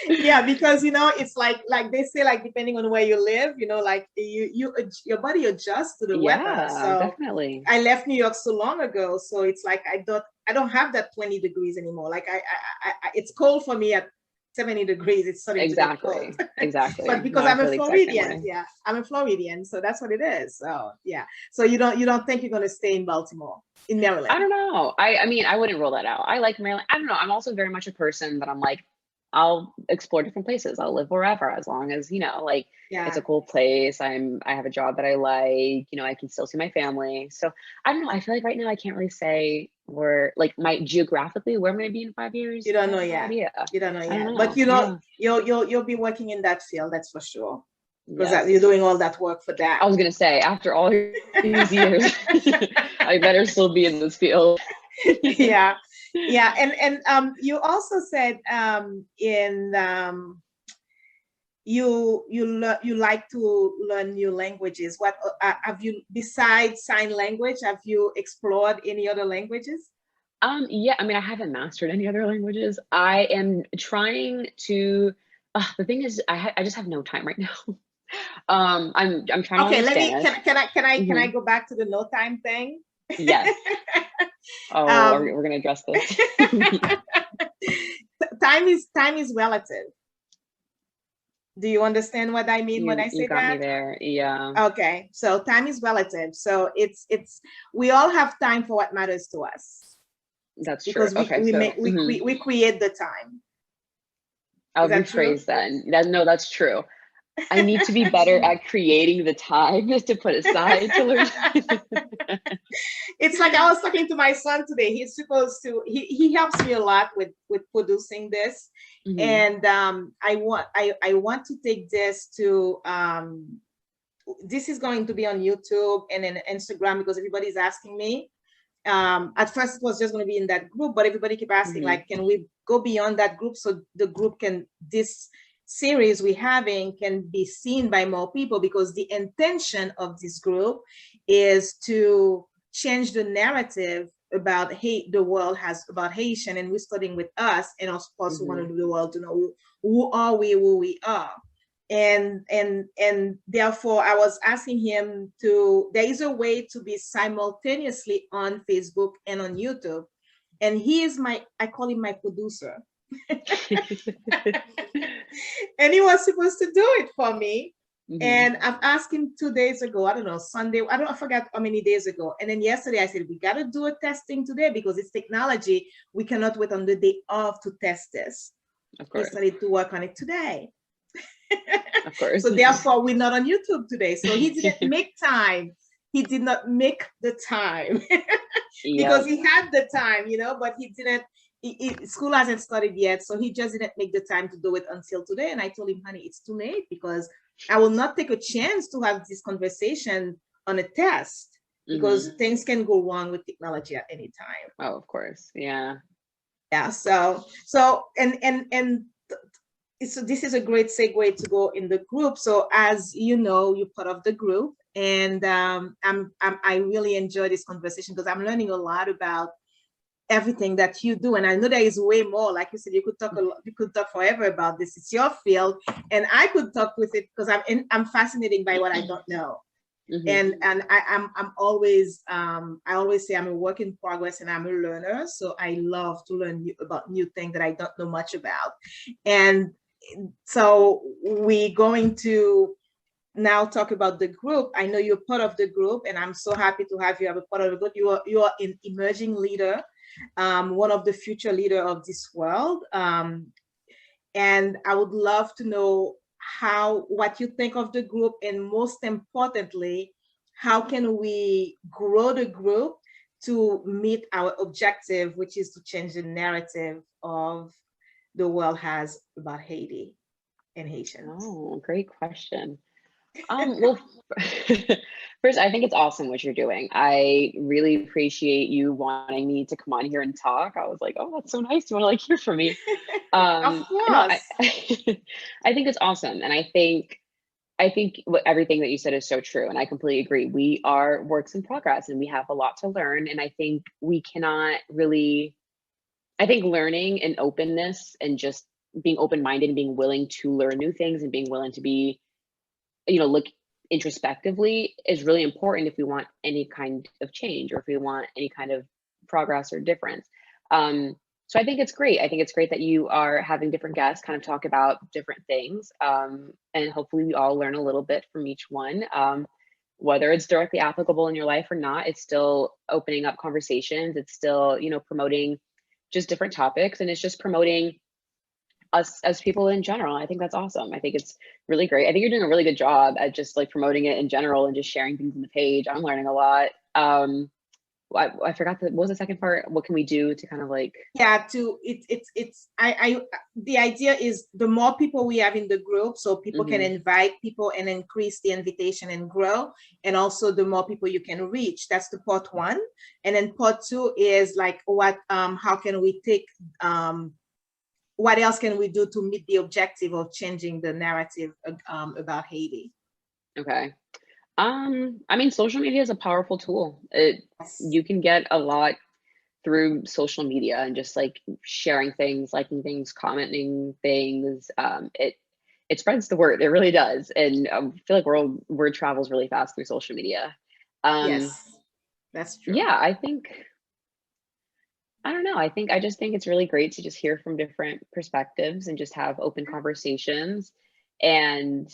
Yeah, because it's like they say, like, depending on where you live, like your body adjusts to the weather. So definitely. I left New York so long ago, so it's like I don't have that 20 degrees anymore. Like I it's cold for me at 70 degrees. It's starting to get cold. Exactly. But because I'm a Floridian, yeah, I'm a Floridian, so that's what it is. So yeah, so you don't think you're gonna stay in Baltimore, in Maryland? I don't know. I mean, I wouldn't rule that out. I like Maryland. I don't know. I'm also very much a person that I'm like, I'll explore different places. I'll live wherever, as long as, like, it's a cool place. I have a job that I like, I can still see my family. So I don't know. I feel like right now I can't really say where, like, geographically where I'm going to be in 5 years. You don't know yet. You don't know yet. But you'll be working in that field. That's for sure. Because you're doing all that work for that. I was going to say, after all these years, I better still be in this field. Yeah. Yeah, and you also said you like to learn new languages. What have you, besides sign language, have you explored any other languages? Yeah, I mean, I haven't mastered any other languages. I am trying to. The thing is, I just have no time right now. I'm trying to understand. Can I go back to the no time thing? Yes. Oh, we're gonna address this. Time is relative. Do you understand what I mean when I say that? You got me there. Yeah. Okay, so time is relative. So it's we all have time for what matters to us. That's because true. we create the time. I'll rephrase that. No, that's true. I need to be better at creating the time just to put aside to learn. It's like I was talking to my son today. He's supposed to, he helps me a lot with producing this. And I want to take this to, this is going to be on YouTube and in Instagram because everybody's asking me. At first it was just going to be in that group, but everybody keep asking, like, can we go beyond that group so the group this series we're having can be seen by more people, because the intention of this group is to change the narrative about the world has about Haitian, and we're starting with us, and of course we want to do the world to know who we are. And therefore I was asking him there is a way to be simultaneously on Facebook and on YouTube, and he is I call him my producer. And he was supposed to do it for me. And I've asked him 2 days ago, I don't know, Sunday, I forgot how many days ago. And then yesterday I said, we got to do a testing today because it's technology. We cannot wait on the day off to test this. Of course. We started to work on it today. Of course. So therefore we're not on YouTube today. So he didn't make time. He did not make the time because he had the time, but he didn't. School hasn't started yet, so he just didn't make the time to do it until today. And I told him, honey, it's too late because I will not take a chance to have this conversation on a test. because things can go wrong with technology at any time. Oh, of course. Yeah. Yeah. So so this is a great segue to go in the group. So as you know, you're part of the group, and I really enjoy this conversation because I'm learning a lot about everything that you do, and I know there is way more. Like you said, you could talk forever about this. It's your field, and I could talk with it because I'm fascinated by what I don't know. And I'm always I always say I'm a work in progress and I'm a learner, so I love to learn about new things that I don't know much about. And so we're going to now talk about the group. I know you're part of the group, and I'm so happy to have you as a part of the group. You are an emerging leader, one of the future leader of this world, and I would love to know what you think of the group, and most importantly, how can we grow the group to meet our objective, which is to change the narrative of the world has about Haiti and Haitians. Oh, great question. Well, first, I think it's awesome what you're doing. I really appreciate you wanting me to come on here and talk. I was like, oh, that's so nice. You want to like hear from me? Of No, course. I think it's awesome. And I think everything that you said is so true. And I completely agree. We are works in progress and we have a lot to learn. And I think we cannot really, I think learning and openness and just being open-minded and being willing to learn new things and being willing to be, look introspectively is really important if we want any kind of change or if we want any kind of progress or difference. So I think it's great. I think it's great that you are having different guests kind of talk about different things. And hopefully we all learn a little bit from each one. Whether it's directly applicable in your life or not, it's still opening up conversations. It's still, promoting just different topics, and it's just promoting us as people in general. I think that's awesome. I think it's really great. I think you're doing a really good job at just like promoting it in general and just sharing things on the page. I'm learning a lot. I forgot what was the second part? What can we do to kind of like? Yeah, the idea is the more people we have in the group, so people can invite people and increase the invitation and grow, and also the more people you can reach. That's the part one. And then part two is like how can we take what else can we do to meet the objective of changing the narrative about Haiti? Okay. I mean, social media is a powerful tool. You can get a lot through social media and just like sharing things, liking things, commenting things. It spreads the word. It really does. And I feel like word travels really fast through social media. Yes, that's true. Yeah, I don't know. I just think it's really great to just hear from different perspectives and just have open conversations and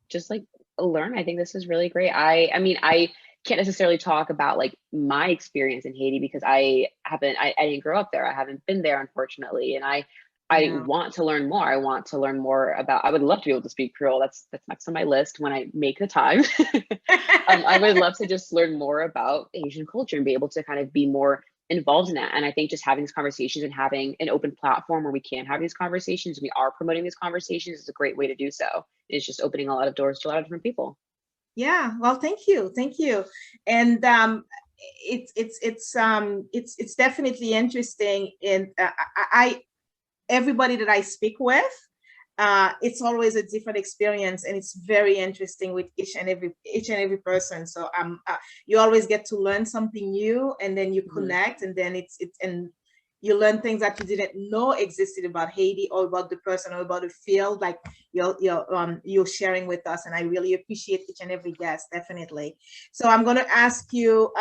just like learn. I think this is really great. I mean, I can't necessarily talk about like my experience in Haiti because I didn't grow up there. I haven't been there, unfortunately. And I want to learn more. I want to learn more about, I would love to be able to speak Creole. That's next on my list when I make the time. I would love to just learn more about Asian culture and be able to kind of be more involved in that. And I think just having these conversations and having an open platform where we can have these conversations, we are promoting these conversations, is a great way to do so. It's just opening a lot of doors to a lot of different people. Yeah, well, thank you. And it's definitely interesting. And everybody that I speak with, it's always a different experience, and it's very interesting with each and every person. So you always get to learn something new, and then you connect, and then and you learn things that you didn't know existed about Haiti or about the person or about the field, like you're sharing with us. And I really appreciate each and every guest, definitely. So I'm going to ask you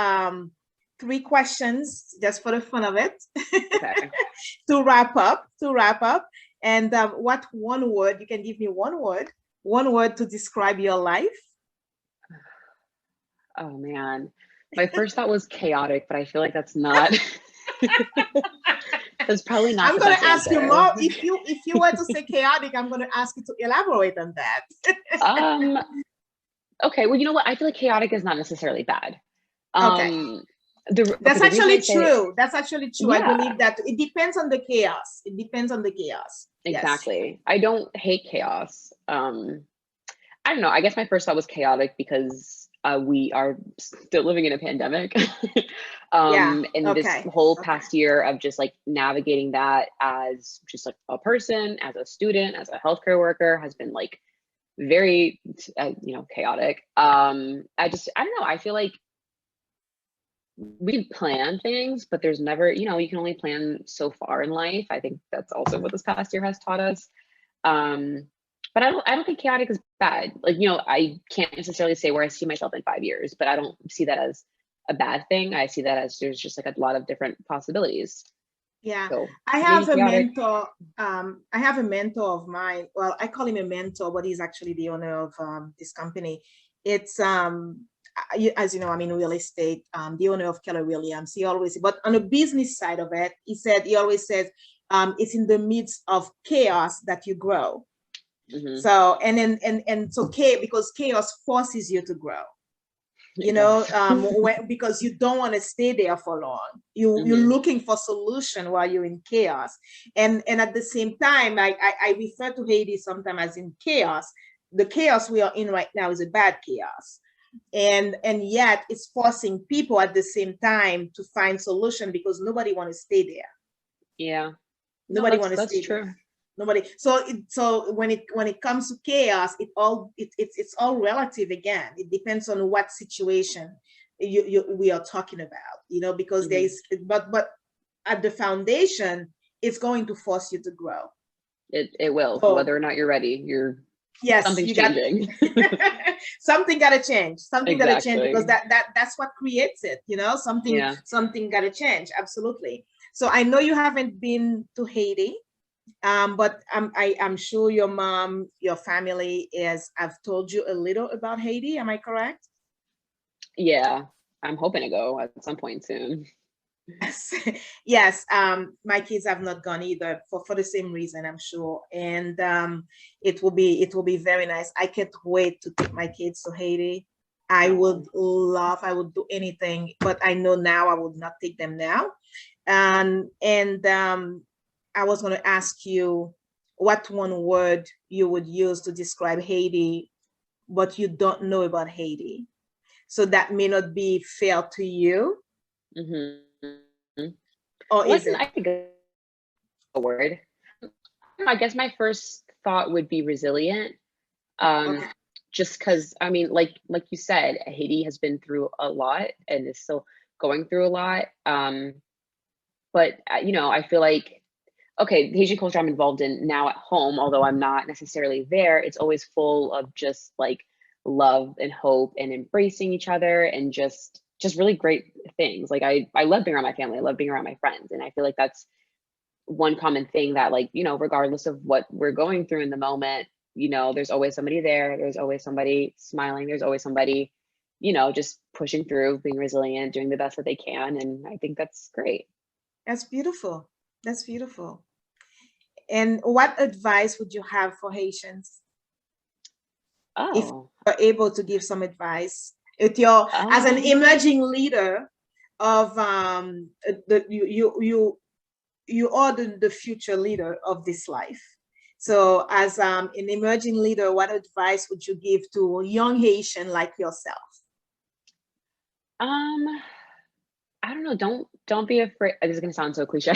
3 questions just for the fun of it. Okay. to wrap up. And what one word, you can give me one word to describe your life? Oh man, my first thought was chaotic, but I feel like that's not. That's probably not. I'm going to ask you more. If you were to say chaotic, I'm going to ask you to elaborate on that. Okay. Well, you know what? I feel like chaotic is not necessarily bad. Okay. That's actually true. That's actually true. Yeah. I believe that it depends on the chaos. Exactly. Yes. I don't hate chaos. I don't know. I guess my first thought was chaotic because we are still living in a pandemic. Yeah. And this Okay. whole Okay. past year of just like navigating that as just like a person, as a student, as a healthcare worker has been like very, chaotic. I don't know. I feel like we can plan things, but there's never, you can only plan so far in life. I think that's also what this past year has taught us. But I don't think chaotic is bad. Like, I can't necessarily say where I see myself in 5 years, but I don't see that as a bad thing. I see that as there's just like a lot of different possibilities. Yeah. So I maybe have a chaotic. mentor. I have a mentor of mine. Well, I call him a mentor, but he's actually the owner of this company. It's as you know, I'm in real estate, the owner of Keller Williams. He always, but on the business side of it, he always says, it's in the midst of chaos that you grow. Mm-hmm. So, because chaos forces you to grow, because you don't want to stay there for long. You're looking for solution while you're in chaos. And at the same time, I refer to Haiti sometimes as in chaos. The chaos we are in right now is a bad chaos. And yet it's forcing people at the same time to find solution because nobody want to stay there. Yeah. Nobody want to that's stay true. there. Nobody. So when it comes to chaos, it's all relative again. It depends on what situation we are talking about, because there is, but at the foundation, it's going to force you to grow. It will. So, whether or not you're ready, something's changing. Something got to change. Something got to change because that's what creates it. Something got to change. Absolutely. So I know you haven't been to Haiti. But I'm sure your mom, your family I've told you a little about Haiti. Am I correct? Yeah, I'm hoping to go at some point soon. Yes. Yes. My kids have not gone either for the same reason, I'm sure. And it will be very nice. I can't wait to take my kids to Haiti. I would do anything, but I know now I would not take them now. I was going to ask you what one word you would use to describe Haiti, but you don't know about Haiti. So that may not be fair to you. Mm-hmm. Or is it? I think a word. I guess my first thought would be resilient. Okay. Just because, I mean, like you said, Haiti has been through a lot and is still going through a lot. But I feel like, okay, the Haitian culture I'm involved in now at home, although I'm not necessarily there, it's always full of just like love and hope and embracing each other and just really great things. Like I love being around my family. I love being around my friends. And I feel like that's one common thing that, like, regardless of what we're going through in the moment, there's always somebody there. There's always somebody smiling. There's always somebody, just pushing through, being resilient, doing the best that they can. And I think that's great. That's beautiful. That's beautiful. And what advice would you have for Haitians? If you're able to give some advice, as an emerging leader of you are the future leader of this life. So as an emerging leader, what advice would you give to a young Haitian like yourself? I don't know. Don't be afraid. This is gonna sound so cliche,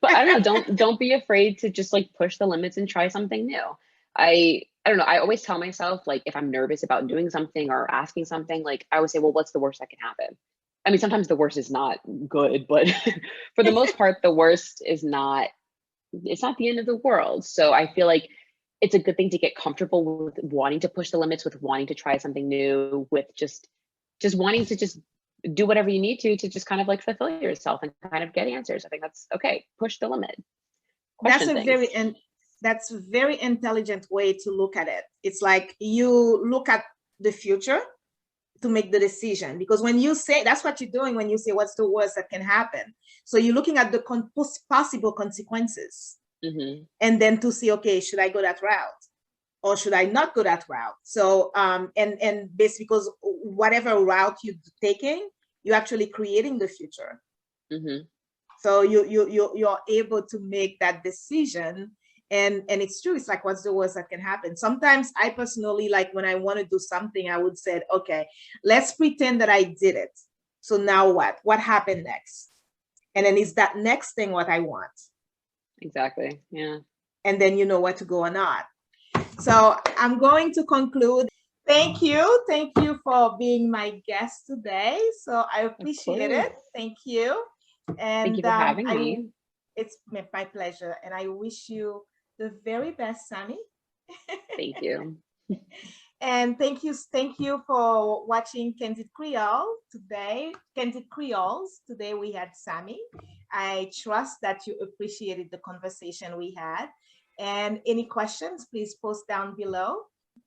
but I don't know. Don't be afraid to just like push the limits and try something new. I don't know. I always tell myself, like, if I'm nervous about doing something or asking something, like I would say, well, what's the worst that can happen? I mean, sometimes the worst is not good, but for the most part, the worst is not. It's not the end of the world. So I feel like it's a good thing to get comfortable with wanting to push the limits, with wanting to try something new, with just wanting to just do whatever you need to just kind of like fulfill yourself and kind of get answers. I think that's okay. Push the limit. That's a very intelligent way to look at it. It's like you look at the future to make the decision, because when you say, that's what you're doing when you say what's the worst that can happen. So you're looking at the possible consequences, and then to see, okay, should I go that route or should I not go that route? So and basically, because whatever route you're taking, you're actually creating the future. So you're able to make that decision And it's true. It's like, what's the worst that can happen? Sometimes I personally, like when I want to do something, I would say, okay, let's pretend that I did it. So now what? What happened next? And then is that next thing what I want? Exactly. Yeah. And then you know what to go or not. So I'm going to conclude. Thank you. Thank you for being my guest today. So I appreciate it. Thank you. And thank you for having me. It's my pleasure. And I wish you the very best, Sammy. Thank you. And thank you for watching Candid Creole today. Candid Creoles. Today we had Sammy. I trust that you appreciated the conversation we had. And any questions, please post down below.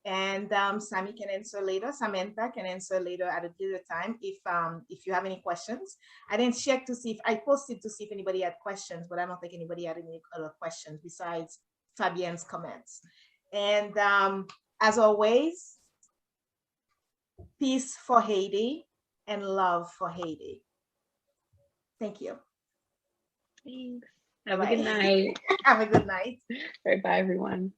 And Sammy can answer later. Samantha can answer later at a later time if you have any questions. I didn't check to see if I posted to see if anybody had questions, but I don't think anybody had any other questions besides Fabienne's comments. And as always, peace for Haiti and love for Haiti. Thank you. Thanks. Have a good night. Have a good night. All right, bye everyone.